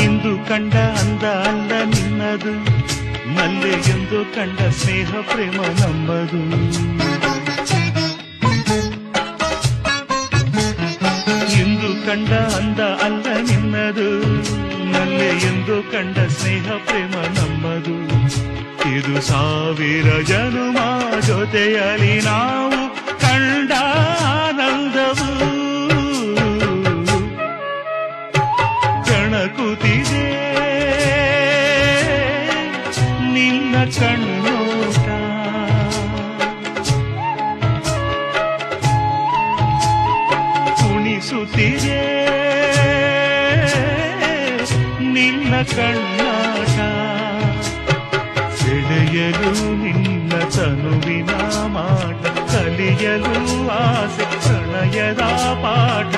ಇಂದು ಕಂಡ ಅಂದ ಅಲ್ಲ ನಿನ್ನದು, ಮಲ್ಲೆ ಎಂದು ಕಂಡ ಸ್ನೇಹ ಪ್ರೇಮ ನಮ್ಮದು. ಇಂದು ಕಂಡ ಅಂದ ಅಲ್ಲ ನಿನ್ನದು, ಮಲ್ಲೆ ಎಂದು ಕಂಡ ಸ್ನೇಹ ಪ್ರೇಮ ನಮ್ಮದು. ಇದು 1000 ಜನುಮ ಜೊತೆಯಲಿ ನಾವು ಕಂಡ ಆನಂದವು. ಕಣಕುತಿದೆ ನಿನ್ನ ಕಣ್ಣೋಟ, ಕುಣಿಸುತ್ತಿದೆ ನಿನ್ನ ಕಣ್ಣಾಟ. ಸೆಳೆಯಲು ನಿನ್ನ ತನುವಿನ ಮಾಟ, ಕಲಿಯಲು ಆಸೆ ಪ್ರಣಯದ ಪಾಠ.